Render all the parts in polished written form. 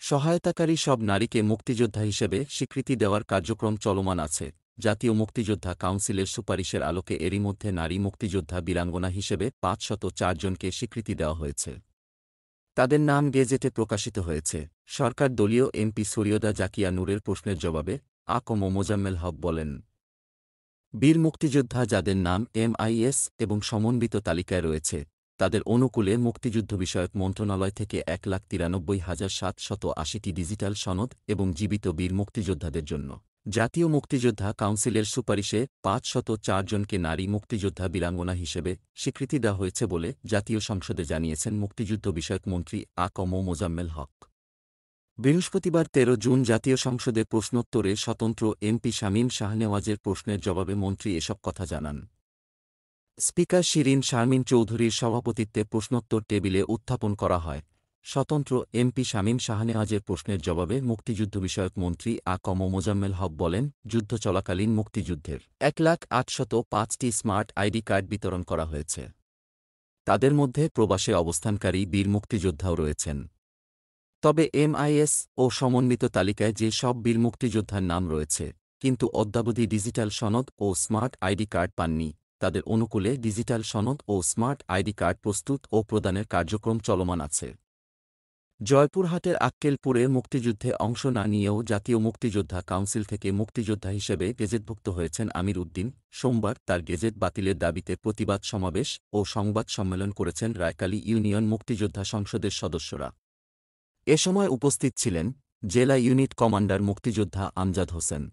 সহায়তাকারী সব নারীকে মুক্তিযোদ্ধা হিসেবে স্বীকৃতি দেওয়ার কার্যক্রম চলমান আছে। জাতীয় মুক্তিযোদ্ধা কাউন্সিলের সুপারিশের আলোকে এরই মধ্যে নারী মুক্তিযোদ্ধা বীরাঙ্গনা হিসেবে ৫০৪ জনকে স্বীকৃতি দেওয়া হয়েছে। তাদের নাম গেজেটে প্রকাশিত হয়েছে। সরকার দলীয় এমপি সৈয়দা জাকিয়া নূরের প্রশ্নের জবাবে আ.ক.ম মোজাম্মেল হক বলেন, বীর মুক্তিযোদ্ধা যাদের নাম MIS এবং সমন্বিত তালিকায় রয়েছে, তাদের অনুকূলে মুক্তিযুদ্ধ বিষয়ক মন্ত্রণালয় থেকে ১,৯৩,৭৮০টি ডিজিটাল সনদ এবং জীবিত বীর মুক্তিযোদ্ধাদের জন্য জাতীয় মুক্তিযোদ্ধা কাউন্সিলের সুপারিশে ৫০৪ জনকে নারী মুক্তিযোদ্ধা বীরাঙ্গনা হিসেবে স্বীকৃতি দেওয়া হয়েছে বলে জাতীয় সংসদে জানিয়েছেন মুক্তিযুদ্ধ বিষয়ক মন্ত্রী আ.ক.ম মোজাম্মেল হক। বৃহস্পতিবার ১৩ জুন জাতীয় সংসদে প্রশ্নোত্তরে স্বতন্ত্র এমপি শামীম শাহনেওয়াজের প্রশ্নের জবাবে মন্ত্রী এসব কথা জানান। স্পিকার শিরিন শারমিন চৌধুরীর সভাপতিত্বে প্রশ্নোত্তর টেবিলে উত্থাপন করা হয়। স্বতন্ত্র এমপি শামীম শাহনেওয়াজের প্রশ্নের জবাবে মুক্তিযুদ্ধ বিষয়ক মন্ত্রী আ.ক.ম মোজাম্মেল হক বলেন, যুদ্ধ চলাকালীন মুক্তিযুদ্ধের ১,৮০৫টি স্মার্ট আইডি কার্ড বিতরণ করা হয়েছে। তাদের মধ্যে প্রবাসে অবস্থানকারী বীর মুক্তিযোদ্ধাও রয়েছেন। তবে MIS ও সমন্বিত তালিকায় যে সব বীর মুক্তিযোদ্ধার নাম রয়েছে কিন্তু অদ্যাবধি ডিজিটাল সনদ ও স্মার্ট আইডি কার্ড পাননি, তাদের অনুকূলে ডিজিটাল সনদ ও স্মার্ট আইডি কার্ড প্রস্তুত ও প্রদানের কার্যক্রম চলমান আছে। জয়পুরহাটের আক্কেলপুরে মুক্তিযুদ্ধে অংশ না নিয়েও জাতীয় মুক্তিযোদ্ধা কাউন্সিল থেকে মুক্তিযোদ্ধা হিসেবে গেজেটভুক্ত হয়েছেন আমির উদ্দিন। সোমবার তার গেজেট বাতিলের দাবিতে প্রতিবাদ সমাবেশ ও সংবাদ সম্মেলন করেছেন রায়কালী ইউনিয়ন মুক্তিযোদ্ধা সংসদের সদস্যরা। এ সময় উপস্থিত ছিলেন জেলা ইউনিট কমান্ডার মুক্তিযোদ্ধা আমজাদ হোসেন,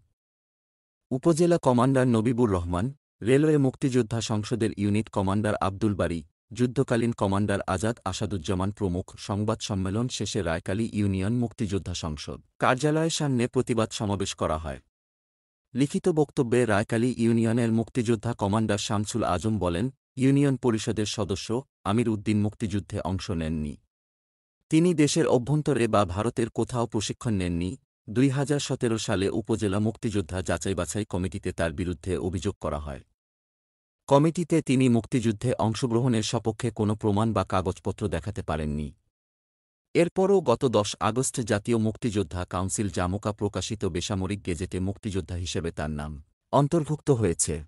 উপজেলা কমান্ডার নবিবুর রহমান, রেলওয়ে মুক্তিযোদ্ধা সংসদের ইউনিট কমান্ডার আব্দুল বারী, যুদ্ধকালীন কমান্ডার আজাদ আসাদুজ্জামান প্রমুখ। সংবাদ সম্মেলন শেষে রায়কালী ইউনিয়ন মুক্তিযোদ্ধা সংসদ কার্যালয়ের সামনে প্রতিবাদ সমাবেশ করা হয়। লিখিত বক্তব্যে রায়কালী ইউনিয়নের মুক্তিযোদ্ধা কমান্ডার শামসুল আজম বলেন, ইউনিয়ন পরিষদের সদস্য আমির উদ্দিন মুক্তিযুদ্ধে অংশ নেননি। তিনি দেশের অভ্যন্তরে বা ভারতের কোথাও প্রশিক্ষণ নেননি। ২০১৭ সালে উপজেলা মুক্তিযোদ্ধা যাচাই-বাছাই কমিটিতে তার বিরুদ্ধে অভিযোগ করা হয়। কমিটিতে তিনি মুক্তিযুদ্ধে অংশগ্রহণের সপক্ষে কোনো প্রমাণ বা কাগজপত্র দেখাতে পারেননি। এরপরও গত ১০ আগস্ট জাতীয় মুক্তিযোদ্ধা কাউন্সিল জামুকা প্রকাশিত বেসামরিক গেজেটে মুক্তিযোদ্ধা হিসেবে তার নাম অন্তর্ভুক্ত হয়েছে।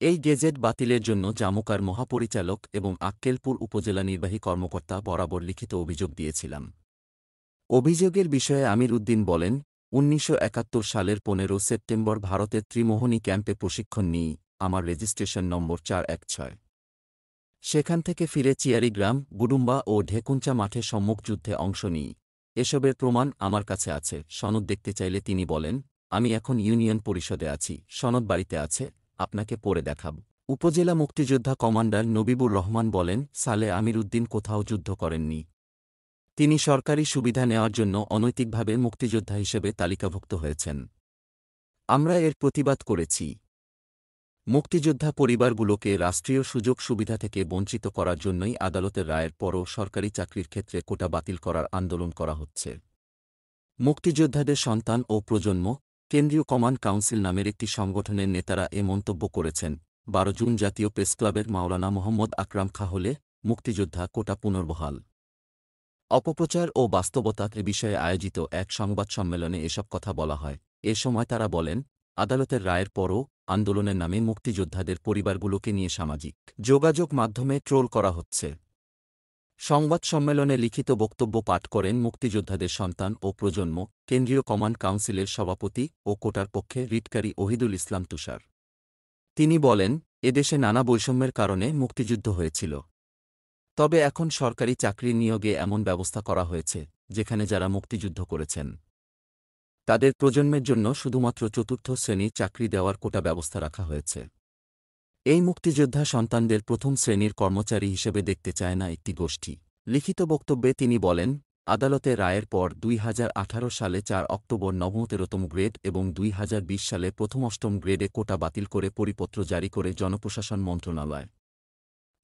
এই গেজেট বাতিলের জন্য জামুকার মহাপরিচালক এবং আক্কেলপুর উপজেলা নির্বাহী কর্মকর্তা বরাবর লিখিত অভিযোগ দিয়েছিলাম। অভিযোগের বিষয়ে আমির উদ্দিন বলেন, ১৯৭১ সালের ১৫ সেপ্টেম্বর ভারতের ত্রিমোহনী ক্যাম্পে প্রশিক্ষণ নিই। আমার রেজিস্ট্রেশন নম্বর ৪১৬। সেখান থেকে ফিরে চিয়ারিগ্রাম, গুডুম্বা ও ঢেকুঞ্চা মাঠে সম্মুখ যুদ্ধে অংশ নিই। এসবের প্রমাণ আমার কাছে আছে। সনদ দেখতে চাইলে তিনি বলেন, আমি এখন ইউনিয়ন পরিষদে আছি, সনদ বাড়িতে আছে, আপনাকে পড়ে দেখাব। উপজেলা মুক্তিযোদ্ধা কমান্ডার নবিবুর রহমান বলেন, সালে আমির উদ্দিন কোথাও যুদ্ধ করেননি। তিনি সরকারি সুবিধা নেওয়ার জন্য অনৈতিকভাবে মুক্তিযোদ্ধা হিসেবে তালিকাভুক্ত হয়েছেন। আমরা এর প্রতিবাদ করেছি। মুক্তিযোদ্ধা পরিবারগুলোকে রাষ্ট্রীয় সুযোগ সুবিধা থেকে বঞ্চিত করার জন্যই আদালতের রায়ের পরও সরকারি চাকরির ক্ষেত্রে কোটা বাতিল করার আন্দোলন করা হচ্ছে। মুক্তিযোদ্ধাদের সন্তান ও প্রজন্ম কেন্দ্রীয় কমান্ড কাউন্সিল নামের একটি সংগঠনের নেতারা এ মন্তব্য করেছেন। ১২ জুন জাতীয় প্রেসক্লাবের মাওলানা মোহাম্মদ আকরাম খাঁ হলে মুক্তিযোদ্ধা কোটা পুনর্বহাল, অপপ্রচার ও বাস্তবতা এ বিষয়ে আয়োজিত এক সংবাদ সম্মেলনে এসব কথা বলা হয়। এ সময় তারা বলেন, আদালতের রায়ের পরও আন্দোলনের নামে মুক্তিযোদ্ধাদের পরিবারগুলোকে নিয়ে সামাজিক যোগাযোগ মাধ্যমে ট্রোল করা হচ্ছে। সংবাদ সম্মেলনে লিখিত বক্তব্য পাঠ করেন মুক্তিযোদ্ধাদের সন্তান ও প্রজন্ম কেন্দ্রীয় কমান্ড কাউন্সিলের সভাপতি ও কোটার পক্ষে রিটকারী ওহিদুল ইসলাম তুষার। তিনি বলেন, এদেশে নানা বৈষম্যের কারণে মুক্তিযুদ্ধ হয়েছিল। তবে এখন সরকারি চাকরি নিয়োগে এমন ব্যবস্থা করা হয়েছে যেখানে যারা মুক্তিযুদ্ধ করেছেন তাদের প্রজন্মের জন্য শুধুমাত্র চতুর্থ শ্রেণীর চাকরি দেওয়ার কোটা ব্যবস্থা রাখা হয়েছে। এই মুক্তিযোদ্ধা সন্তানদের প্রথম শ্রেণীর কর্মচারী হিসেবে দেখতে চায় না একটি গোষ্ঠী। লিখিত বক্তব্যে তিনি বলেন, আদালতে রায়ের পর ২০১৮ সালে ৪ অক্টোবর নবম ১৩তম গ্রেড এবং ২০২০ সালে প্রথম অষ্টম গ্রেডে কোটা বাতিল করে পরিপত্র জারি করে জনপ্রশাসন মন্ত্রণালয়।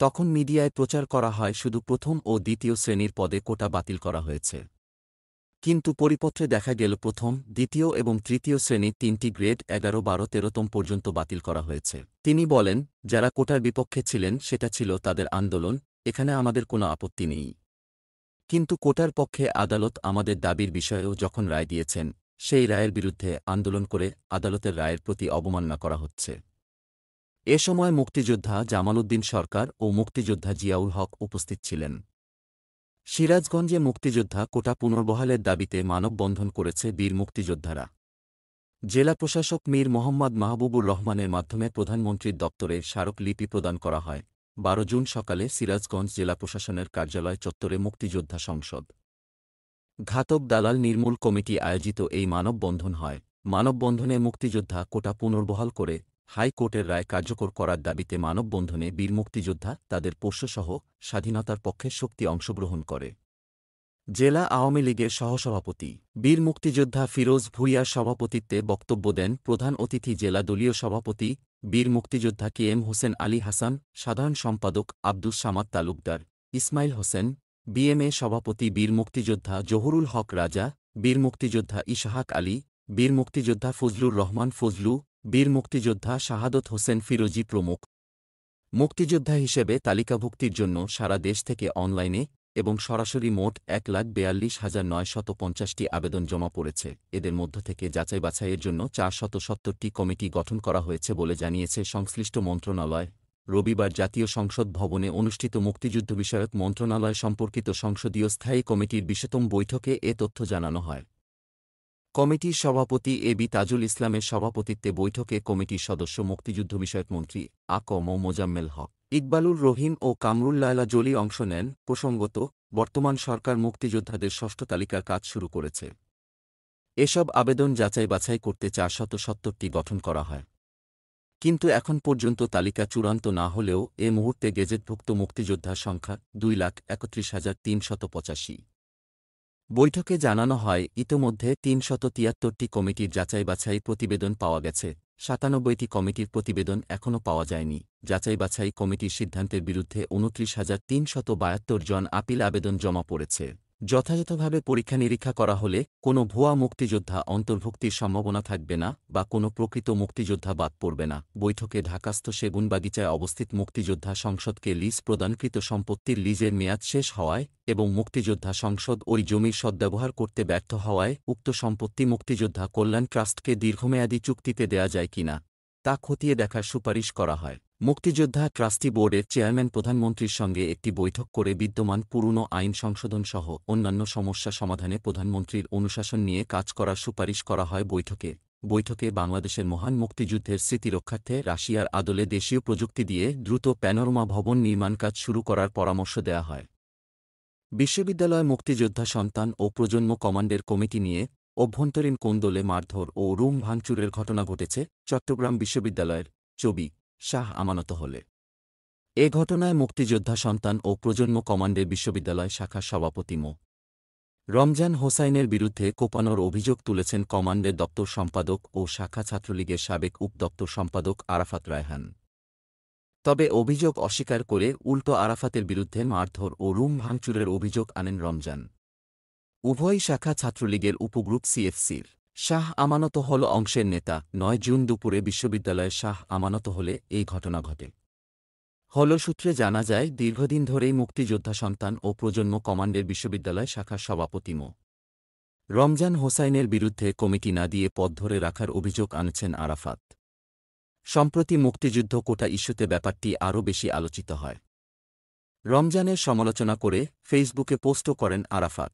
তখন মিডিয়ায় প্রচার করা হয় শুধু প্রথম ও দ্বিতীয় শ্রেণীর পদে কোটা বাতিল করা হয়েছে। কিন্তু পরিপত্রে দেখা গেল প্রথম, দ্বিতীয় এবং তৃতীয় শ্রেণীর ৩টি গ্রেড ১১, ১২, ১৩তম পর্যন্ত বাতিল করা হয়েছে। তিনি বলেন, যারা কোটার বিপক্ষে ছিলেন সেটা ছিল তাদের আন্দোলন, এখানে আমাদের কোনো আপত্তি নেই। কিন্তু কোটার পক্ষে আদালত আমাদের দাবির বিষয়েও যখন রায় দিয়েছেন, সেই রায়ের বিরুদ্ধে আন্দোলন করে আদালতের রায়ের প্রতি অবমাননা করা হচ্ছে। এ সময় মুক্তিযোদ্ধা জামাল উদ্দিন সরকার ও মুক্তিযোদ্ধা জিয়াউল হক উপস্থিত ছিলেন। সিরাজগঞ্জে মুক্তিযোদ্ধা কোটা পুনর্বহালের দাবিতে মানববন্ধন করেছে বীর মুক্তিযোদ্ধারা। জেলা প্রশাসক মীর মোহাম্মদ মাহবুবুর রহমানের মাধ্যমে প্রধানমন্ত্রীর দপ্তরে স্মারকলিপি প্রদান করা হয়। ১২ জুন সকালে সিরাজগঞ্জ জেলা প্রশাসনের কার্যালয় চত্বরে মুক্তিযোদ্ধা সংসদ ঘাতক দালাল নির্মূল কমিটি আয়োজিত এই মানববন্ধন হয়। মানববন্ধনে মুক্তিযোদ্ধা কোটা পুনর্বহাল করে হাইকোর্টের রায় কার্যকর করার দাবিতে মানববন্ধনে বীর মুক্তিযোদ্ধা তাদের পোষ্যসহ স্বাধীনতার পক্ষে শক্তি অংশগ্রহণ করে। জেলা আওয়ামী লীগের সহসভাপতি বীর মুক্তিযোদ্ধা ফিরোজ ভূঁইয়ার সভাপতিত্বে বক্তব্য দেন প্রধান অতিথি জেলা দলীয় সভাপতি বীর মুক্তিযোদ্ধা KM হোসেন আলী হাসান, সাধারণ সম্পাদক আব্দুস সামাদ তালুকদার, ইসমাইল হোসেন, BMA সভাপতি বীর মুক্তিযোদ্ধা জহুরুল হক রাজা, বীর মুক্তিযোদ্ধা ইশাহাক আলী, বীর মুক্তিযোদ্ধা ফজলুর রহমান ফজলু, বীর মুক্তিযোদ্ধা শাহাদত হোসেন ফিরোজী প্রমুখ। মুক্তিযোদ্ধা হিসেবে তালিকাভুক্তির জন্য সারা দেশ থেকে অনলাইনে এবং সরাসরি মোট ১,৪২,৯৫০টি আবেদন জমা পড়েছে। এদের মধ্য থেকে যাচাই বাছাইয়ের জন্য ৪৭০টি কমিটি গঠন করা হয়েছে বলে জানিয়েছে সংশ্লিষ্ট মন্ত্রণালয়। রবিবার জাতীয় সংসদ ভবনে অনুষ্ঠিত মুক্তিযুদ্ধ বিষয়ক মন্ত্রণালয় সম্পর্কিত সংসদীয় স্থায়ী কমিটির ২০তম বৈঠকে এ তথ্য জানানো হয়। কমিটির সভাপতি এবি তাজুল ইসলামের সভাপতিত্বে বৈঠকে কমিটির সদস্য মুক্তিযুদ্ধ বিষয়ক মন্ত্রী আ.ক.ম মোজাম্মেল হক, ইকবালুর রহিম ও কামরুল লায়লা জলি অংশ নেন। প্রসঙ্গত, বর্তমান সরকার মুক্তিযোদ্ধাদের ষষ্ঠ তালিকার কাজ শুরু করেছে। এসব আবেদন যাচাই বাছাই করতে ৪৭০টি গঠন করা হয়। কিন্তু এখন পর্যন্ত তালিকা চূড়ান্ত না হলেও এ মুহূর্তে গেজেটভুক্ত মুক্তিযোদ্ধার সংখ্যা ২,৩১,৩৮৫। বৈঠকে জানানো হয়, ইতোমধ্যে ৩৭৩টি কমিটির যাচাই বাছাই প্রতিবেদন পাওয়া গেছে। ৯৭টি কমিটির প্রতিবেদন এখনও পাওয়া যায়নি। যাচাই বাছাই কমিটির সিদ্ধান্তের বিরুদ্ধে ২৯,৩৭২ জন আপিল আবেদন জমা পড়েছে। যথাযথভাবে পরীক্ষা নিরীক্ষা করা হলে কোনো ভুয়া মুক্তিযোদ্ধা অন্তর্ভুক্তির সম্ভাবনা থাকবে না বা কোনো প্রকৃত মুক্তিযোদ্ধা বাদ পড়বে না। বৈঠকে ঢাকাস্থ সেগুনবাগিচায় অবস্থিত মুক্তিযোদ্ধা সংসদকে লিজ প্রদানকৃত সম্পত্তির লিজের মেয়াদ শেষ হওয়ায় এবং মুক্তিযোদ্ধা সংসদ ওই জমির সদ্ব্যবহার করতে ব্যর্থ হওয়ায় উক্ত সম্পত্তি মুক্তিযোদ্ধা কল্যাণ ট্রাস্টকে দীর্ঘমেয়াদী চুক্তিতে দেয়া যায় কিনা তা খতিয়ে দেখার সুপারিশ করা হয়। মুক্তিযোদ্ধা ট্রাস্টি বোর্ডের চেয়ারম্যান প্রধানমন্ত্রীর সঙ্গে একটি বৈঠক করে বিদ্যমান পুরনো আইন সংশোধনসহ অন্যান্য সমস্যা সমাধানে প্রধানমন্ত্রীর অনুশাসন নিয়ে কাজ করার সুপারিশ করা হয়। বৈঠকে বাংলাদেশের মহান মুক্তিযুদ্ধের স্মৃতি রক্ষার্থে রাশিয়ার আদলে দেশীয় প্রযুক্তি দিয়ে দ্রুত প্যানোরামা ভবন নির্মাণ কাজ শুরু করার পরামর্শ দেয়া হয়। বিশ্ববিদ্যালয় মুক্তিযোদ্ধা সন্তান ও প্রজন্ম কমান্ডের কমিটি নিয়ে অভ্যন্তরীণ কোন্দলে মারধর ও রুম ভাঙচুরের ঘটনা ঘটেছে চট্টগ্রাম বিশ্ববিদ্যালয়ের চবি শাহ আমানত হলে। এ ঘটনায় মুক্তিযোদ্ধা সন্তান ও প্রজন্ম কমান্ডের বিশ্ববিদ্যালয় শাখার সভাপতি মো. রমজান হোসাইনের বিরুদ্ধে কোপানোর অভিযোগ তুলেছেন কমান্ডের দপ্তর সম্পাদক ও শাখা ছাত্রলীগের সাবেক উপদপ্তর সম্পাদক আরাফাত রায়হান। তবে অভিযোগ অস্বীকার করে উল্টো আরাফাতের বিরুদ্ধে মারধর ও রুম ভাঙচুরের অভিযোগ আনেন রমজান। উভয় শাখা ছাত্রলীগের উপগ্রুপ CFCর শাহ আমানত হল অংশের নেতা। ৯ জুন দুপুরে বিশ্ববিদ্যালয়ের শাহ আমানত হলে এই ঘটনা ঘটে। হল সূত্রে জানা যায়, দীর্ঘদিন ধরেই মুক্তিযোদ্ধা সন্তান ও প্রজন্ম কমান্ডের বিশ্ববিদ্যালয় শাখার সভাপতি মো. রমজান হোসাইনের বিরুদ্ধে কমিটি না দিয়ে পদ ধরে রাখার অভিযোগ আনছেন আরাফাত। সম্প্রতি মুক্তিযুদ্ধ কোটা ইস্যুতে ব্যাপারটি আরও বেশি আলোচিত হয়। রমজানের সমালোচনা করে ফেসবুকে পোস্টও করেন আরাফাত।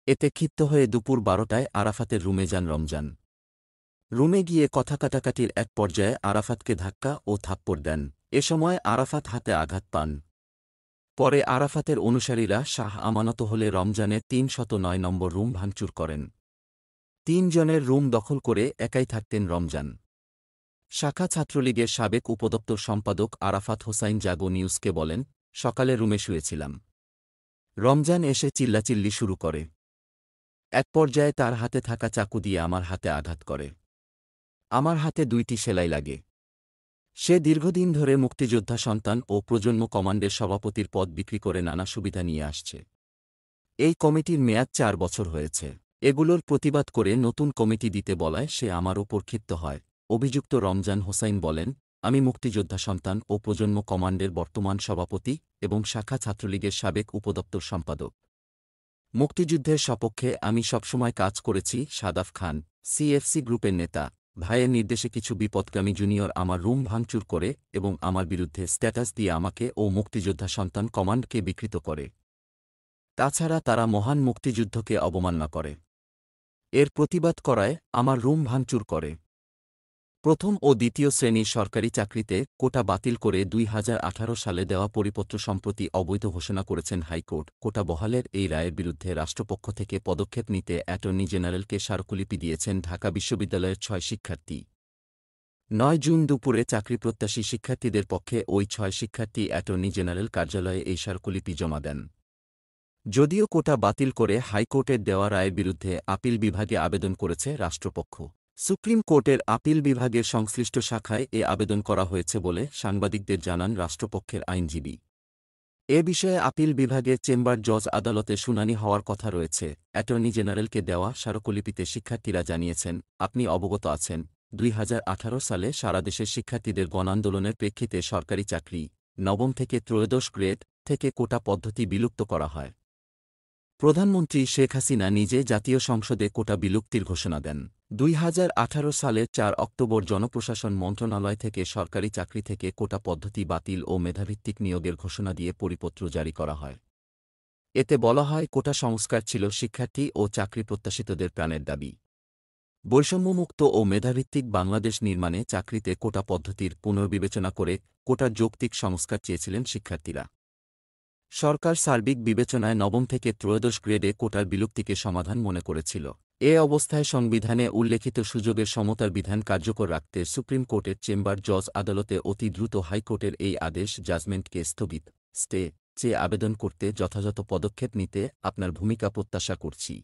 এতে ক্ষিপ্ত হয়ে দুপুর ১২টায় আরাফাতের রুমে যান রমজান। রুমে গিয়ে কথা কাটাকাটির এক পর্যায়ে আরাফাতকে ধাক্কা ও থাপ্পড় দেন। এ সময় আরাফাত হাতে আঘাত পান। পরে আরাফাতের অনুসারীরা শাহ আমানত হলে রমজানের ৩০৯ নম্বর রুম ভাঙচুর করেন। ৩ জনের রুম দখল করে একাই থাকতেন রমজান। শাখা ছাত্রলীগের সাবেক উপদপ্তর সম্পাদক আরাফাত হোসাইন জাগো নিউজকে বলেন, সকালে রুমে শুয়েছিলাম। রমজান এসে চিল্লাচিল্লি শুরু করে। এক পর্যায়ে তার হাতে থাকা চাকু দিয়ে আমার হাতে আঘাত করে। আমার হাতে ২টি সেলাই লাগে। সে দীর্ঘদিন ধরে মুক্তিযোদ্ধা সন্তান ও প্রজন্ম কমান্ডের সভাপতির পদ বিক্রি করে নানা সুবিধা নিয়ে আসছে। এই কমিটির মেয়াদ ৪ বছর হয়েছে। এগুলোর প্রতিবাদ করে নতুন কমিটি দিতে বলায় সে আমার ওপর ক্ষিপ্ত হয়। অভিযুক্ত রমজান হোসাইন বলেন, আমি মুক্তিযোদ্ধা সন্তান ও প্রজন্ম কমান্ডের বর্তমান সভাপতি এবং শাখা ছাত্রলীগের সাবেক উপদপ্তর সম্পাদক। মুক্তিযুদ্ধের সপক্ষে আমি সবসময় কাজ করেছি। সাদাফ খান, সিএফসি গ্রুপের নেতা। ভাইয়ের নির্দেশে কিছু বিপথগামী জুনিয়র আমার রুম ভাঙচুর করে এবং আমার বিরুদ্ধে স্ট্যাটাস দিয়ে আমাকে ও মুক্তিযোদ্ধা সন্তান কমান্ডকে বিকৃত করে। তাছাড়া তারা মহান মুক্তিযুদ্ধকে অবমাননা করে। এর প্রতিবাদ করায় আমার রুম ভাঙচুর করে। প্রথম ও দ্বিতীয় শ্রেণীর সরকারি চাকরিতে কোটা বাতিল করে ২০১৮ সালে দেওয়া পরিপত্র সম্প্রতি অবৈধ ঘোষণা করেছেন হাইকোর্ট। কোটা বহালের এই রায়ের বিরুদ্ধে রাষ্ট্রপক্ষ থেকে পদক্ষেপ নিতে অ্যাটর্নি জেনারেলকে স্মারকলিপি দিয়েছেন ঢাকা বিশ্ববিদ্যালয়ের ৬ শিক্ষার্থী। ৯ জুন দুপুরে চাকরিপ্রত্যাশী শিক্ষার্থীদের পক্ষে ওই ৬ শিক্ষার্থী অ্যাটর্নি জেনারেল কার্যালয়ে এই স্মারকলিপি জমা দেন। যদিও কোটা বাতিল করে হাইকোর্টের দেওয়া রায়ের বিরুদ্ধে আপিল বিভাগে আবেদন করেছে রাষ্ট্রপক্ষ। সুপ্রিম কোর্টের আপিল বিভাগের সংশ্লিষ্ট শাখায় এ আবেদন করা হয়েছে বলে সাংবাদিকদের জানান রাষ্ট্রপক্ষের আইনজীবী। এ বিষয়ে আপিল বিভাগের চেম্বার জজ আদালতে শুনানি হওয়ার কথা রয়েছে। অ্যাটর্নি জেনারেলকে দেওয়া স্মারকলিপিতে শিক্ষার্থীরা জানিয়েছেন, আপনি অবগত আছেন, ২০১৮ সালে সারা দেশের শিক্ষার্থীদের গণআন্দোলনের প্রেক্ষিতে সরকারি চাকরি, নবম থেকে ত্রয়োদশ গ্রেড থেকে কোটা পদ্ধতি বিলুপ্ত করা হয়। প্রধানমন্ত্রী শেখ হাসিনা নিজে জাতীয় সংসদে কোটা বিলুপ্তির ঘোষণা দেন। ২০১৮ সালের ৪ অক্টোবর জনপ্রশাসন মন্ত্রণালয় থেকে সরকারি চাকরি থেকে কোটা পদ্ধতি বাতিল ও মেধাভিত্তিক নিয়োগের ঘোষণা দিয়ে পরিপত্র জারি করা হয়। এতে বলা হয়, কোটা সংস্কার ছিল শিক্ষার্থী ও চাকরি প্রত্যাশিতদের প্রাণের দাবি। বৈষম্যমুক্ত ও মেধাভিত্তিক বাংলাদেশ নির্মাণে চাকরিতে কোটা পদ্ধতির পুনর্বিবেচনা করে কোটার যৌক্তিক সংস্কার চেয়েছিলেন শিক্ষার্থীরা। সরকার সার্বিক বিবেচনায় নবম থেকে ত্রয়োদশ গ্রেডে কোটার বিলুপ্তিকে সমাধান মনে করেছিল। এ অবস্থায় সংবিধানে উল্লেখিত সুযোগের সমতার বিধান কার্যকর রাখতে সুপ্রিম কোর্টের চেম্বার জজ আদালতে অতি দ্রুত হাইকোর্টের এই আদেশ জাজমেন্টকে স্থগিত স্টে চেয়ে আবেদন করতে যথাযথ পদক্ষেপ নিতে আপনার ভূমিকা প্রত্যাশা করছি।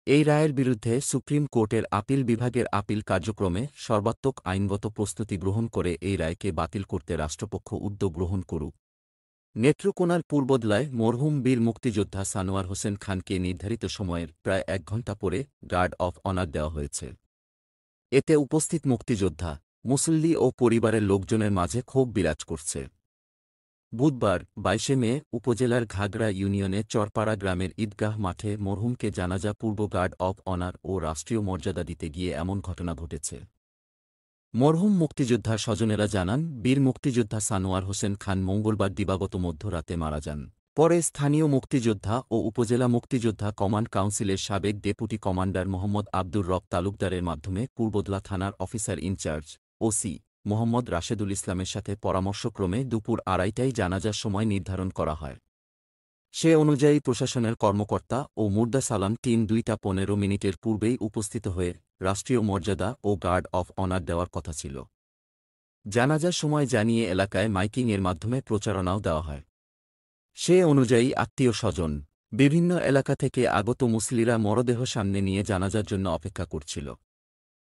এই রায়ের বিরুদ্ধে সুপ্রিম কোর্টের আপিল বিভাগের আপিল কার্যক্রমে সর্বাত্মক আইনগত প্রস্তুতি গ্রহণ করে এই রায়কে বাতিল করতে রাষ্ট্রপক্ষ উদ্যোগ গ্রহণ করুক। নেত্রকোনার পূর্বদলায় মরহুম বীর মুক্তিযোদ্ধা সানোয়ার হোসেন খানকে নির্ধারিত সময়ের প্রায় ১ ঘণ্টা পরে গার্ড অফ অনার দেওয়া হয়েছে। এতে উপস্থিত মুক্তিযোদ্ধা, মুসল্লি ও পরিবারের লোকজনের মাঝে ক্ষোভ বিরাজ করছে। বুধবার ২২ মে উপজেলার ঘাগড়া ইউনিয়নে চরপাড়া গ্রামের ঈদগাহ মাঠে মরহুমকে জানাজা পূর্ব গার্ড অফ অনার ও রাষ্ট্রীয় মর্যাদা দিতে গিয়ে এমন ঘটনা ঘটেছে। মরহুম মুক্তিযোদ্ধার স্বজনেরা জানান, বীর মুক্তিযোদ্ধা সানোয়ার হোসেন খান মঙ্গলবার দিবাগত মধ্যরাতে মারা যান। পরে স্থানীয় মুক্তিযোদ্ধা ও উপজেলা মুক্তিযোদ্ধা কমান্ড কাউন্সিলের সাবেক ডেপুটি কমান্ডার মোহাম্মদ আব্দুর রব তালুকদারের মাধ্যমে পূর্বদলা থানার officer in charge OC Mohammad Rashedul ইসলামের সাথে পরামর্শক্রমে দুপুর ২:৩০টায় জানাজার সময় নির্ধারণ করা হয়। সে অনুযায়ী প্রশাসনের কর্মকর্তা ও মুর্দা সালাম টিম ২টা ১৫ মিনিটের পূর্বেই উপস্থিত হয়ে রাষ্ট্রীয় মর্যাদা ও গার্ড অফ অনার দেওয়ার কথা ছিল। জানাজার সময় জানিয়ে এলাকায় মাইকিংয়ের মাধ্যমে প্রচারণাও দেওয়া হয়। সে অনুযায়ী আত্মীয় স্বজন, বিভিন্ন এলাকা থেকে আগত মুসলিরা মরদেহ সামনে নিয়ে জানাজার জন্য অপেক্ষা করছিল।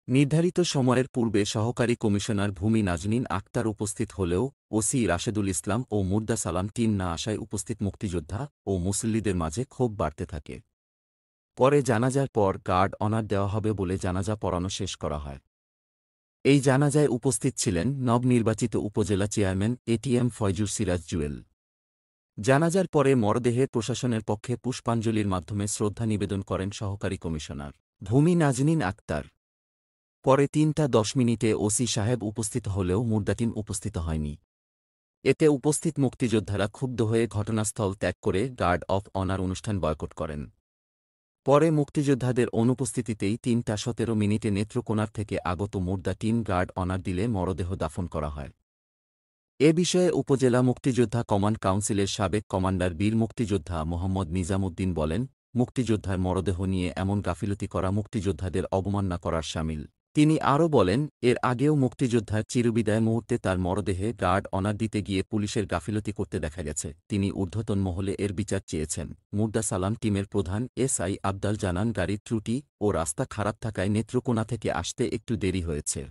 নির্ধারিত সময়ের পূর্বে সহকারী কমিশনার ভূমি নাজনীন আক্তার উপস্থিত হলেও ওসি রাশেদুল ইসলাম ও মুর্দা সালাম টিম না আসায় উপস্থিত মুক্তিযোদ্ধা ও মুসল্লিদের মাঝে ক্ষোভ বাড়তে থাকে। পরে জানাজার পর গার্ড অনার দেওয়া হবে বলে জানাজা পড়ানো শেষ করা হয়। এই জানাজায় উপস্থিত ছিলেন নবনির্বাচিত উপজেলা চেয়ারম্যান এটিএম ফয়জুর সিরাজ জুয়েল। জানাজার পরে মরদেহে প্রশাসনের পক্ষে পুষ্পাঞ্জলির মাধ্যমে শ্রদ্ধা নিবেদন করেন সহকারী কমিশনার ভূমি নাজনীন আক্তার। পরে ৩টা ১০ মিনিটে ওসি সাহেব উপস্থিত হলেও মুর্দা টিম উপস্থিত হয়নি। এতে উপস্থিত মুক্তিযোদ্ধারা ক্ষুব্ধ হয়ে ঘটনাস্থল ত্যাগ করে গার্ড অফ অনার অনুষ্ঠান বয়কট করেন। পরে মুক্তিযোদ্ধাদের অনুপস্থিতিতেই ৩টা ১৭ মিনিটে নেত্রকোনার থেকে আগত মুর্দা টিম গার্ড অনার দিলে মরদেহ দাফন করা হয়। এ বিষয়ে উপজেলা মুক্তিযোদ্ধা কমান্ড কাউন্সিলের সাবেক কমান্ডার বীর মুক্তিযোদ্ধা মোহাম্মদ নিজামুদ্দিন বলেন, মুক্তিযোদ্ধার মরদেহ নিয়ে এমন গাফিলতি করা মুক্তিযোদ্ধাদের অবমাননা করার শামিল। তিনি আরও বলেন, এর আগেও মুক্তিযোদ্ধার চিরবিদায় মুহূর্তে তার মরদেহে গার্ড অনার দিতে গিয়ে পুলিশের গাফিলতি করতে দেখা গেছে। তিনি ঊর্ধ্বতন মহলে এর বিচার চেয়েছেন। মুর্দা সালাম টিমের প্রধান এসআই আবদাল জানান, গাড়ির ত্রুটি ও রাস্তা খারাপ থাকায় নেত্রকোনা থেকে আসতে একটু দেরি হয়েছে।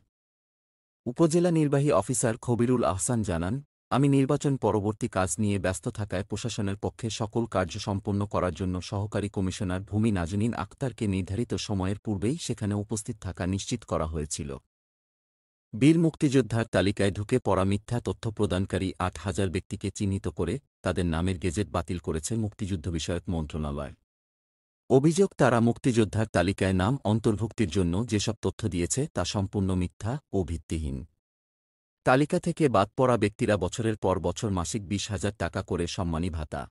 উপজেলা নির্বাহী অফিসার খবিরুল আহসান জানান, আমি নির্বাচন পরবর্তী কাজ নিয়ে ব্যস্ত থাকায় প্রশাসনের পক্ষে সকল কার্য সম্পন্ন করার জন্য সহকারী কমিশনার ভূমি নাজনীন আক্তারকে নির্ধারিত সময়ের পূর্বেই সেখানে উপস্থিত থাকা নিশ্চিত করা হয়েছিল। বীর মুক্তিযোদ্ধার তালিকায় ঢুকে পড়া মিথ্যা তথ্য প্রদানকারী ৮,০০০ ব্যক্তিকে চিহ্নিত করে তাদের নামের গেজেট বাতিল করেছে মুক্তিযুদ্ধ বিষয়ক মন্ত্রণালয়। অভিযোগ, তারা মুক্তিযোদ্ধার তালিকায় নাম অন্তর্ভুক্তির জন্য যেসব তথ্য দিয়েছে তা সম্পূর্ণ মিথ্যা ও ভিত্তিহীন। তালিকা থেকে বাদ পড়া ব্যক্তিরা বছরের পর বছর মাসিক ২০,০০০ টাকা করে সম্মানী ভাতা,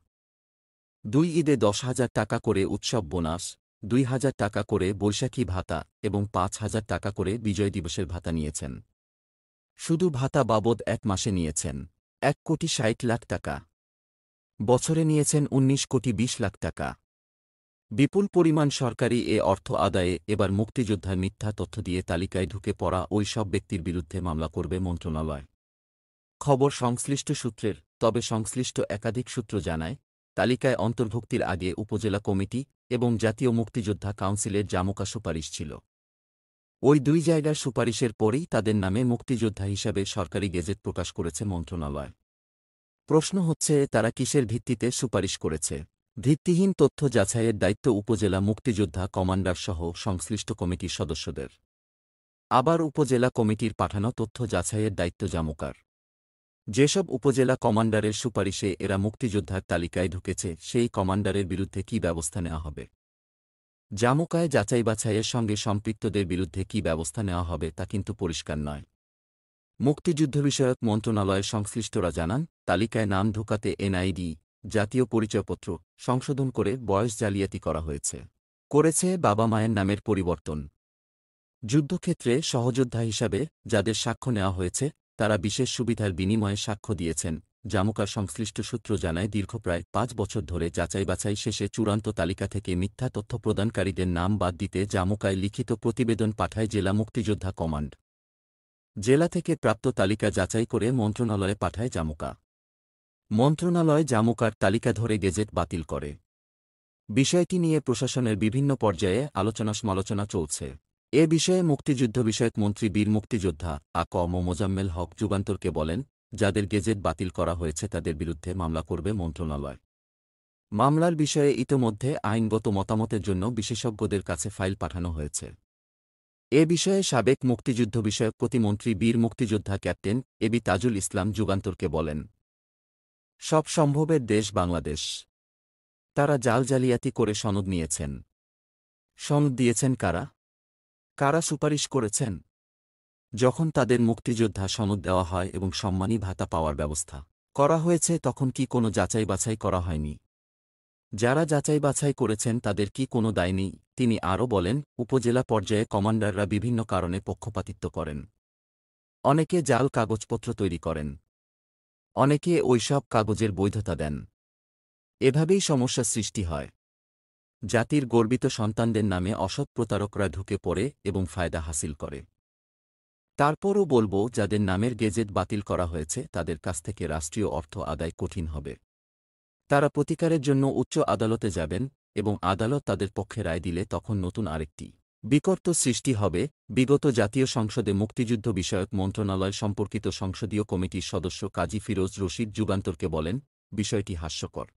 ২ ঈদে ১০,০০০ টাকা করে উৎসব বোনাস, ২,০০০ টাকা করে বৈশাখী ভাতা এবং ৫,০০০ টাকা করে বিজয় দিবসের ভাতা নিয়েছেন। শুধু ভাতা বাবদ ১ মাসে নিয়েছেন ১,৬০,০০,০০০ টাকা, বছরে নিয়েছেন ১৯,২০,০০,০০০ টাকা। বিপুল পরিমাণ সরকারি এ অর্থ আদায়ে এবার মুক্তিযোদ্ধার মিথ্যা তথ্য দিয়ে তালিকায় ঢুকে পড়া ওই সব ব্যক্তির বিরুদ্ধে মামলা করবে মন্ত্রণালয়। খবর সংশ্লিষ্ট সূত্রের। তবে সংশ্লিষ্ট একাধিক সূত্র জানায়, তালিকায় অন্তর্ভুক্তির আগে উপজেলা কমিটি এবং জাতীয় মুক্তিযোদ্ধা কাউন্সিলের জামুকা সুপারিশ ছিল। ওই ২ জায়গার সুপারিশের পরেই তাদের নামে মুক্তিযোদ্ধা হিসাবে সরকারি গেজেট প্রকাশ করেছে মন্ত্রণালয়। প্রশ্ন হচ্ছে, তারা কিসের ভিত্তিতে সুপারিশ করেছে? ভিত্তিহীন তথ্য যাচাইয়ের দায়িত্ব উপজেলা মুক্তিযোদ্ধা কমান্ডারসহ সংশ্লিষ্ট কমিটির সদস্যদের। আবার উপজেলা কমিটির পাঠানো তথ্য যাচাইয়ের দায়িত্ব জামুকার। যেসব উপজেলা কমান্ডারের সুপারিশে এরা মুক্তিযোদ্ধার তালিকায় ঢুকেছে, সেই কমান্ডারের বিরুদ্ধে কী ব্যবস্থা নেওয়া হবে? জামুকায় যাচাই বাছাইয়ের সঙ্গে সম্পৃক্তদের বিরুদ্ধে কী ব্যবস্থা নেওয়া হবে তা কিন্তু পরিষ্কার নয়। মুক্তিযুদ্ধ বিষয়ক মন্ত্রণালয়ের সংশ্লিষ্টরা জানান, তালিকায় নাম ঢোকাতে এনআইডি, জাতীয় পরিচয়পত্র সংশোধন করে বয়স জালিয়াতি করা হয়েছে। করেছে বাবা মায়ের নামের পরিবর্তন। যুদ্ধক্ষেত্রে সহযোদ্ধা হিসাবে যাদের সাক্ষ্য নেওয়া হয়েছে, তারা বিশেষ সুবিধার বিনিময়ে সাক্ষ্য দিয়েছেন। জামুকার সংশ্লিষ্ট সূত্র জানায়, দীর্ঘ প্রায় ৫ বছর ধরে যাচাই বাছাই শেষে চূড়ান্ত তালিকা থেকে মিথ্যা তথ্য প্রদানকারীদের নাম বাদ দিতে জামুকায় লিখিত প্রতিবেদন পাঠায় জেলা মুক্তিযোদ্ধা কমান্ড। জেলা থেকে প্রাপ্ত তালিকা যাচাই করে মন্ত্রণালয়ে পাঠায় জামুকা। মন্ত্রণালয় জামুকার তালিকা ধরে গেজেট বাতিল করে। বিষয়টি নিয়ে প্রশাসনের বিভিন্ন পর্যায়ে আলোচনা সমালোচনা চলছে। এ বিষয়ে মুক্তিযুদ্ধ বিষয়ক মন্ত্রী বীর মুক্তিযোদ্ধা আ.ক.ম মোজাম্মেল হক যুগান্তরকে বলেন, যাদের গেজেট বাতিল করা হয়েছে তাদের বিরুদ্ধে মামলা করবে মন্ত্রণালয়। মামলার বিষয়ে ইতোমধ্যে আইনগত মতামতের জন্য বিশেষজ্ঞদের কাছে ফাইল পাঠানো হয়েছে। এ বিষয়ে সাবেক মুক্তিযুদ্ধ বিষয়ক প্রতিমন্ত্রী বীর মুক্তিযোদ্ধা ক্যাপ্টেন এবি তাজুল ইসলাম যুগান্তরকে বলেন, সব সম্ভবের দেশ বাংলাদেশ। তারা জালিয়াতি করে সনদ নিয়েছেন। সনদ দিয়েছেন কারা? কারা সুপারিশ করেছেন? যখন তাদের মুক্তিযোদ্ধা সনদ দেওয়া হয় এবং সম্মানী ভাতা পাওয়ার ব্যবস্থা করা হয়েছে, তখন কি কোনো যাচাই বাছাই করা হয়নি? যারা যাচাই বাছাই করেছেন তাদের কি কোনো দায় নেই? তিনি আরও বলেন, উপজেলা পর্যায়ে কমান্ডাররা বিভিন্ন কারণে পক্ষপাতিত্ব করেন। অনেকে জাল কাগজপত্র তৈরি করেন, অনেকে ওইসব কাগজের বৈধতা দেন। এভাবেই সমস্যা সৃষ্টি হয়। জাতির গর্বিত সন্তানদের নামে অসৎ প্রতারকরা ঢুকে পড়ে এবং ফায়দা হাসিল করে। তারপরও বলব, যাদের নামের গেজেট বাতিল করা হয়েছে তাদের কাছ থেকে রাষ্ট্রীয় অর্থ আদায় কঠিন হবে। তারা প্রতিকারের জন্য উচ্চ আদালতে যাবেন এবং আদালত তাদের পক্ষে রায় দিলে তখন নতুন আরেকটি বিকর্ত সৃষ্টি হবে। বিগত জাতীয় সংসদে মুক্তিযুদ্ধ বিষয়ক মন্ত্রণালয় সম্পর্কিত সংসদীয় কমিটির সদস্য কাজী ফিরোজ রশিদ যুগান্তরকে বলেন, বিষয়টি হাস্যকর।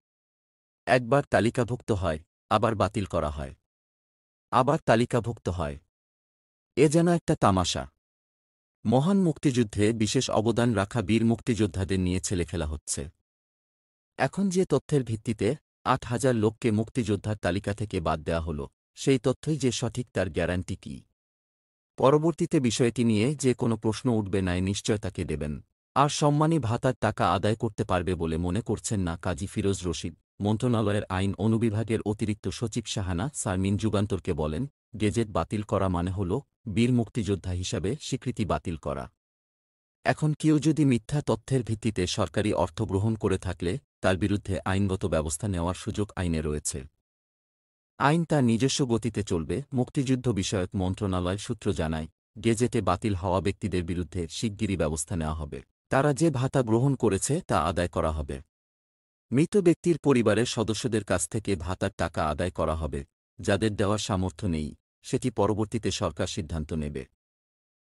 একবার তালিকাভুক্ত হয়, আবার বাতিল করা হয়, আবার তালিকাভুক্ত হয়। এ যেন একটা তামাশা। মহান মুক্তিযুদ্ধে বিশেষ অবদান রাখা বীর মুক্তিযোদ্ধাদের নিয়ে ছেলেখেলা হচ্ছে। এখন যে তথ্যের ভিত্তিতে ৮,০০০ লোককে মুক্তিযোদ্ধার তালিকা থেকে বাদ দেওয়া হল, সেই তথ্যই যে সঠিক তার গ্যারান্টি কি? পরবর্তীতে বিষয়টি নিয়ে যে কোনো প্রশ্ন উঠবে না, নিশ্চয়তাকে দেবেন। আর সম্মানী ভাতার টাকা আদায় করতে পারবে বলে মনে করছেন না কাজী ফিরোজ রশিদ। মন্ত্রণালয়ের আইন অনুবিভাগের অতিরিক্ত সচিব শাহানা সারমিন যুগান্তরকে বলেন, গেজেট বাতিল করা মানে হল বীর মুক্তিযোদ্ধা হিসাবে স্বীকৃতি বাতিল করা। এখন কেউ যদি মিথ্যা তথ্যের ভিত্তিতে সরকারি অর্থ গ্রহণ করে থাকলে তার বিরুদ্ধে আইনগত ব্যবস্থা নেওয়ার সুযোগ আইনে রয়েছে। আইন তার নিজস্ব গতিতে চলবে। মুক্তিযুদ্ধ বিষয়ক মন্ত্রণালয় সূত্র জানায়, গেজেটে বাতিল হওয়া ব্যক্তিদের বিরুদ্ধে শিগগিরই ব্যবস্থা নেওয়া হবে। তারা যে ভাতা গ্রহণ করেছে তা আদায় করা হবে। মৃত ব্যক্তির পরিবারের সদস্যদের কাছ থেকে ভাতার টাকা আদায় করা হবে। যাদের দেওয়ার সামর্থ্য নেই, সেটি পরবর্তীতে সরকার সিদ্ধান্ত নেবে।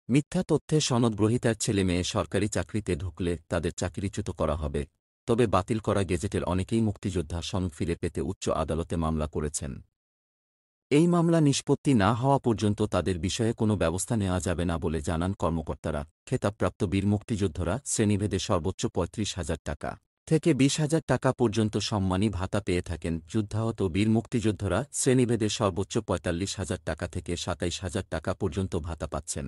মিথ্যা তথ্যে সনদ গ্রহীতার ছেলেমেয়ে সরকারি চাকরিতে ঢুকলে তাদের চাকরিচ্যুত করা হবে। তবে বাতিল করা গেজেটের অনেকেই মুক্তিযোদ্ধা সনদ ফিরে পেতে উচ্চ আদালতে মামলা করেছেন। এই মামলা নিষ্পত্তি না হওয়া পর্যন্ত তাদের বিষয়ে কোনো ব্যবস্থা নেওয়া যাবে না বলে জানান কর্মকর্তারা। খেতাবপ্রাপ্ত বীর মুক্তিযোদ্ধারা শ্রেণীভেদে সর্বোচ্চ ৩৫,০০০ টাকা থেকে 20,000 টাকা পর্যন্ত সম্মানী ভাতা পেয়ে থাকেন যুদ্ধাহত বীর মুক্তিযোদ্ধারা। শ্রেণীভেদে সর্বোচ্চ 45,000 টাকা থেকে 27,000 টাকা পর্যন্ত ভাতা পাচ্ছেন।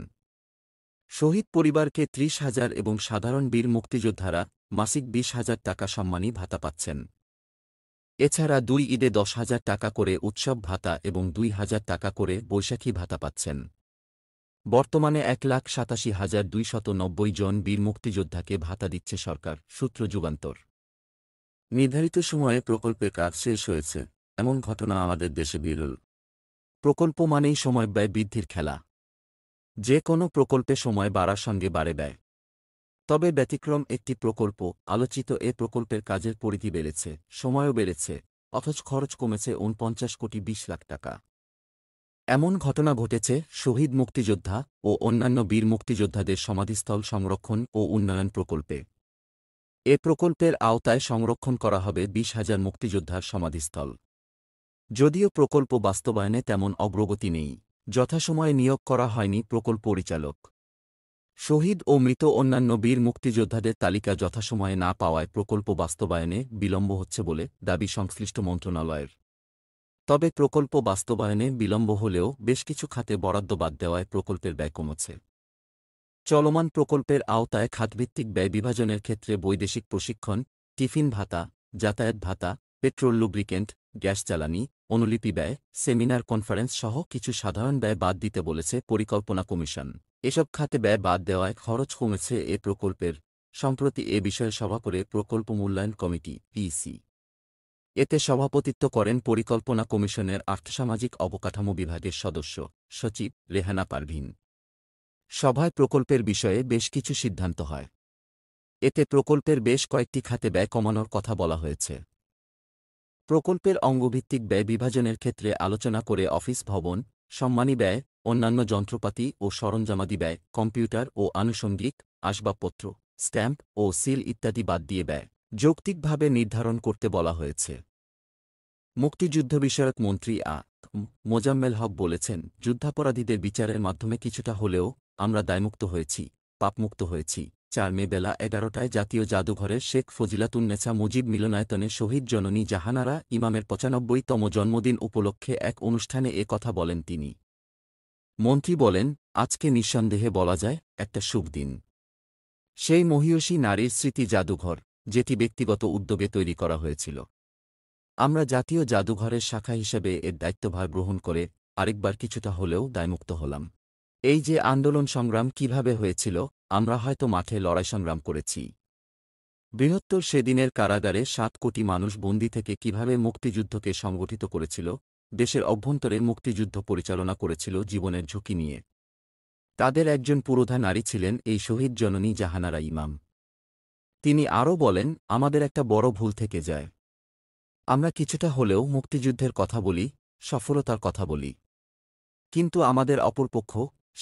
শহীদ পরিবারকে 30,000 এবং সাধারণ বীর মুক্তিযোদ্ধারা মাসিক 20,000 টাকা সম্মানী ভাতা পাচ্ছেন। এছাড়া 2 ঈদে 10,000 টাকা করে উৎসব ভাতা এবং 2,000 টাকা করে বৈশাখী ভাতা পাচ্ছেন। বর্তমানে 1,87,290 জন বীর মুক্তিযোদ্ধাকে ভাতা দিচ্ছে সরকার। সূত্র যুগান্তর। নির্ধারিত সময়ে প্রকল্পের কাজ শেষ হয়েছে, এমন ঘটনা আমাদের দেশে বিরল। প্রকল্প মানেই সময় ব্যয় বৃদ্ধির খেলা। যে কোনো প্রকল্পে সময় বাড়ার সঙ্গে বাড়ে ব্যয়। তবে ব্যতিক্রম একটি প্রকল্প। আলোচিত এ প্রকল্পের কাজের পরিধি বেড়েছে, সময়ও বেড়েছে, অথচ খরচ কমেছে 49 কোটি 20 লাখ টাকা। এমন ঘটনা ঘটেছে শহীদ মুক্তিযোদ্ধা ও অন্যান্য বীর মুক্তিযোদ্ধাদের সমাধিস্থল সংরক্ষণ ও উন্নয়ন প্রকল্পে। এ প্রকল্পের আওতায় সংরক্ষণ করা হবে 20,000 মুক্তিযোদ্ধার সমাধিস্থল। যদিও প্রকল্প বাস্তবায়নে তেমন অগ্রগতি নেই। যথাসময়ে নিয়োগ করা হয়নি প্রকল্প পরিচালক। শহীদ ও মৃত অন্যান্য বীর মুক্তিযোদ্ধাদের তালিকা যথাসময়ে না পাওয়ায় প্রকল্প বাস্তবায়নে বিলম্ব হচ্ছে বলে দাবি সংশ্লিষ্ট মন্ত্রণালয়ের। তবে প্রকল্প বাস্তবায়নে বিলম্ব হলেও বেশ কিছু খাতে বরাদ্দ বাদ দেওয়ায় প্রকল্পের ব্যয় কমেছে। চলমান প্রকল্পের আওতায় খাতভিত্তিক ব্যয় বিভাজনের ক্ষেত্রে বৈদেশিক প্রশিক্ষণ, টিফিন ভাতা, যাতায়াত ভাতা, পেট্রোল, লুব্রিকেন্ট, গ্যাস জ্বালানি, অনুলিপি ব্যয়, সেমিনার, কনফারেন্স সহ কিছু সাধারণ ব্যয় বাদ দিতে বলেছে পরিকল্পনা কমিশন। এসব খাতে ব্যয় বাদ দেওয়ায় খরচ কমেছে এ প্রকল্পের। সম্প্রতি এ বিষয়ে সভা করে প্রকল্প মূল্যায়ন কমিটি পিসি। এতে সভাপতিত্ব করেন পরিকল্পনা কমিশনের আর্থসামাজিক অবকাঠামো বিভাগের সদস্য সচিব রেহানা পারভীন। সভায় প্রকল্পের বিষয়ে বেশ কিছু সিদ্ধান্ত হয়। এতে প্রকল্পের বেশ কয়েকটি খাতে ব্যয় কমানোর কথা বলা হয়েছে। প্রকল্পের অঙ্গভিত্তিক ব্যয় বিভাজনের ক্ষেত্রে আলোচনা করে অফিস ভবন, সম্মানী ব্যয়, অন্যান্য যন্ত্রপাতি ও সরঞ্জামাদি ব্যয়, কম্পিউটার ও আনুষঙ্গিক আসবাবপত্র, স্ট্যাম্প ও সিল ইত্যাদি বাদ দিয়ে ব্যয় যৌক্তিকভাবে নির্ধারণ করতে বলা হয়েছে। মুক্তিযুদ্ধ বিষয়ক মন্ত্রী মোজাম্মেল হক বলেছেন, যুদ্ধাপরাধীদের বিচারের মাধ্যমে কিছুটা হলেও আমরা দায়মুক্ত হয়েছি, পাপমুক্ত হয়েছি। 4 মে বেলা 11টায় জাতীয় জাদুঘরের শেখ ফজিলাতুন্নেছা মুজিব মিলনায়তনে শহীদ জননী জাহানারা ইমামের 95তম জন্মদিন উপলক্ষে এক অনুষ্ঠানে এ কথা বলেন তিনি। মন্ত্রী বলেন, আজকে নিঃসন্দেহে বলা যায় একটা শুভ দিন। সেই মহীয়সী নারীর স্মৃতি জাদুঘর, যেটি ব্যক্তিগত উদ্যোগে তৈরি করা হয়েছিল। আমরা জাতীয় জাদুঘরের শাখা হিসেবে এর দায়িত্বভার গ্রহণ করে আরেকবার কিছুটা হলেও দায়মুক্ত হলাম। এই যে আন্দোলন সংগ্রাম কিভাবে হয়েছিল, আমরা হয়তো মাঠে লড়াই সংগ্রাম করেছি। বৃহত্তর সেদিনের কারাগারে 7 কোটি মানুষ বন্দী থেকে কিভাবে মুক্তিযুদ্ধকে সংগঠিত করেছিল, দেশের অভ্যন্তরে মুক্তিযুদ্ধ পরিচালনা করেছিল জীবনের ঝুঁকি নিয়ে। তাদের একজন পুরোধা নারী ছিলেন এই শহীদ জননী জাহানারা ইমাম। তিনি আরও বলেন, আমাদের একটা বড় ভুল থেকে যায়। আমরা কিছুটা হলেও মুক্তিযুদ্ধের কথা বলি, সফলতার কথা বলি, কিন্তু আমাদের অপরপক্ষ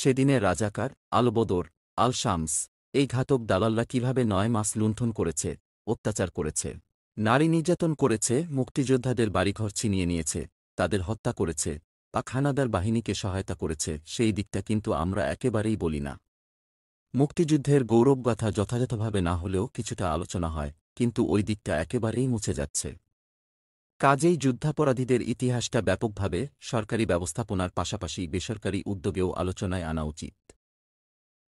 সেদিনের রাজাকার, আলবদর, আল শামস, এই ঘাতক দালালরা কিভাবে 9 মাস লুণ্ঠন করেছে, অত্যাচার করেছে, নারী নির্যাতন করেছে, মুক্তিযোদ্ধাদের বাড়িঘর ছিনিয়ে নিয়েছে, তাদের হত্যা করেছে, পাক হানাদার বাহিনীকে সহায়তা করেছে, সেই দিকটা কিন্তু আমরা একেবারেই বলি না। মুক্তিযুদ্ধের গৌরবগাথা যথাযথভাবে না হলেও কিছুটা আলোচনা হয়, কিন্তু ওই দিকটা একেবারেই মুছে যাচ্ছে। কাজেই যুদ্ধাপরাধীদের ইতিহাসটা ব্যাপকভাবে সরকারি ব্যবস্থাপনার পাশাপাশি বেসরকারি উদ্যোগেও আলোচনায় আনা উচিত।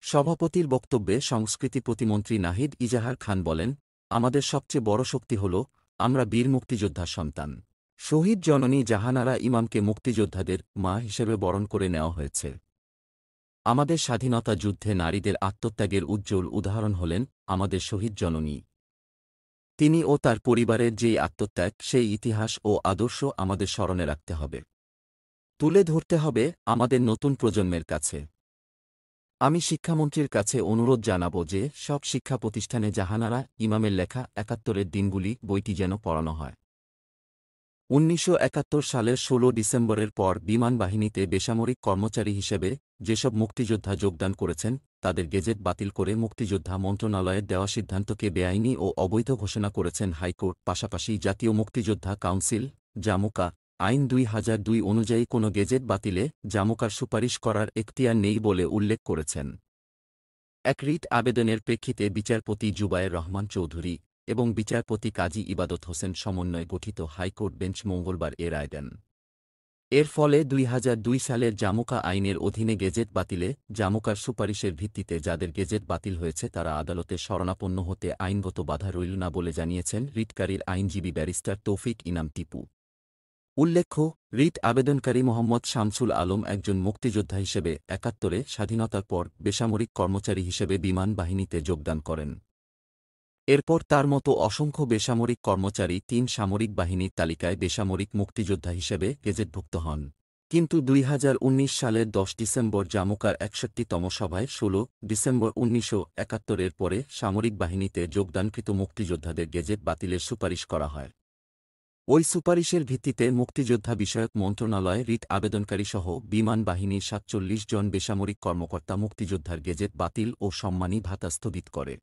সভাপতির বক্তব্যে সংস্কৃতি প্রতিমন্ত্রী নাহিদ ইজাহার খান বলেন, আমাদের সবচেয়ে বড় শক্তি হল আমরা বীর মুক্তিযোদ্ধার সন্তান। শহীদ জননী জাহানারা ইমামকে মুক্তিযোদ্ধাদের মা হিসেবে বরণ করে নেওয়া হয়েছে। আমাদের স্বাধীনতা যুদ্ধে নারীদের আত্মত্যাগের উজ্জ্বল উদাহরণ হলেন আমাদের শহীদ জননী। তিনি ও তার পরিবারের যেই আত্মত্যাগ, সেই ইতিহাস ও আদর্শ আমাদের স্মরণে রাখতে হবে, তুলে ধরতে হবে আমাদের নতুন প্রজন্মের কাছে। আমি শিক্ষামন্ত্রীর কাছে অনুরোধ জানাব যে সব শিক্ষা প্রতিষ্ঠানে জাহানারা ইমামের লেখা ৭১-এর দিনগুলি বইটি যেন পড়ানো হয়। ১৯৭১ সালের ১৬ ডিসেম্বরের পর বিমান বাহিনীতে বেসামরিক কর্মচারী হিসেবে যেসব মুক্তিযোদ্ধা যোগদান করেছেন, তাদের গেজেট বাতিল করে মুক্তিযোদ্ধা মন্ত্রণালয়ের দেওয়া সিদ্ধান্তকে বেআইনি ও অবৈধ ঘোষণা করেছেন হাইকোর্ট। পাশাপাশি জাতীয় মুক্তিযোদ্ধা কাউন্সিল, জামুকা, আইন ২০০২ অনুযায়ী কোনো গেজেট বাতিলে জামুকার সুপারিশ করার এখতিয়ার নেই বলে উল্লেখ করেছেন। এক রিট আবেদনের প্রেক্ষিতে বিচারপতি জুবায়ের রহমান চৌধুরী এবং বিচারপতি কাজী ইবাদত হোসেন সমন্বয়ে গঠিত হাইকোর্ট বেঞ্চ মঙ্গলবার এ রায় দেন। এর ফলে ২০০২ সালের জামুকা আইনের অধীনে গেজেট বাতিলে জামুকার সুপারিশের ভিত্তিতে যাদের গেজেট বাতিল হয়েছে তারা আদালতে শরণাপন্ন হতে আইনগত বাধা রইল না বলে জানিয়েছেন রিটকারীর আইনজীবী ব্যারিস্টার তৌফিক ইনাম টিপু। উল্লেখ্য, রিট আবেদনকারী মোহাম্মদ শামসুল আলম একজন মুক্তিযোদ্ধা হিসেবে ৭১-এ স্বাধীনতার পর বেসামরিক কর্মচারী হিসেবে বিমান বাহিনীতে যোগদান করেন। এরপর তার মতো অসংখ্য বেসামরিক কর্মচারী ৩ সামরিক বাহিনীর তালিকায় বেসামরিক মুক্তিযোদ্ধা হিসেবে গেজেটভুক্ত হন। কিন্তু ২০১৯ সালের ১০ ডিসেম্বর জামুকার ৬১তম সভায় ১৬ ডিসেম্বর ১৯৭১-এর পরে সামরিক বাহিনীতে যোগদানকৃত মুক্তিযোদ্ধাদের গেজেট বাতিলের সুপারিশ করা হয়। ওই সুপারিশের ভিত্তিতে মুক্তিযোদ্ধা বিষয়ক মন্ত্রণালয় রিট আবেদনকারীসহ বিমান বাহিনীর ৪৭ জন বেসামরিক কর্মকর্তা মুক্তিযোদ্ধার গেজেট বাতিল ও সম্মানী ভাতা স্থগিত করে।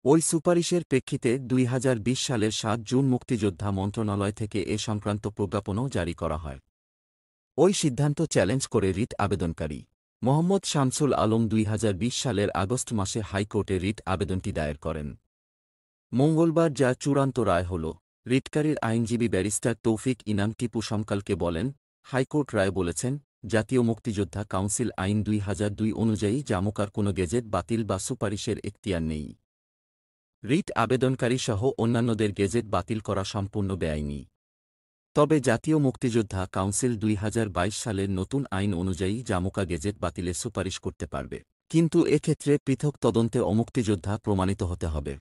ওই সুপারিশের প্রেক্ষিতে ২০২০ সালের ৭ জুন মুক্তিযোদ্ধা মন্ত্রণালয় থেকে এ সংক্রান্ত প্রজ্ঞাপনও জারি করা হয়। ওই সিদ্ধান্ত চ্যালেঞ্জ করে রিট আবেদনকারী মোহাম্মদ শামসুল আলম ২০২০ সালের আগস্ট মাসে হাইকোর্টে রিট আবেদনটি দায়ের করেন। মঙ্গলবার যা চূড়ান্ত রায় হল। রিটকারীর আইনজীবী ব্যারিস্টার তৌফিক ইনাম টিপু সমকালকে বলেন, হাইকোর্ট রায় বলেছেন, জাতীয় মুক্তিযোদ্ধা কাউন্সিল আইন ২০০২ অনুযায়ী জামুকার কোনো গেজেট বাতিল বা সুপারিশের এখতিয়ার নেই। রিট আবেদনকারীসহ অন্যান্যদের গেজেট বাতিল করা সম্পূর্ণ বেআইনি। তবে জাতীয় মুক্তিযোদ্ধা কাউন্সিল ২০২২ সালের নতুন আইন অনুযায়ী জামুকা গেজেট বাতিলের সুপারিশ করতে পারবে। কিন্তু এক্ষেত্রে পৃথক তদন্তে অমুক্তিযোদ্ধা প্রমাণিত হতে হবে।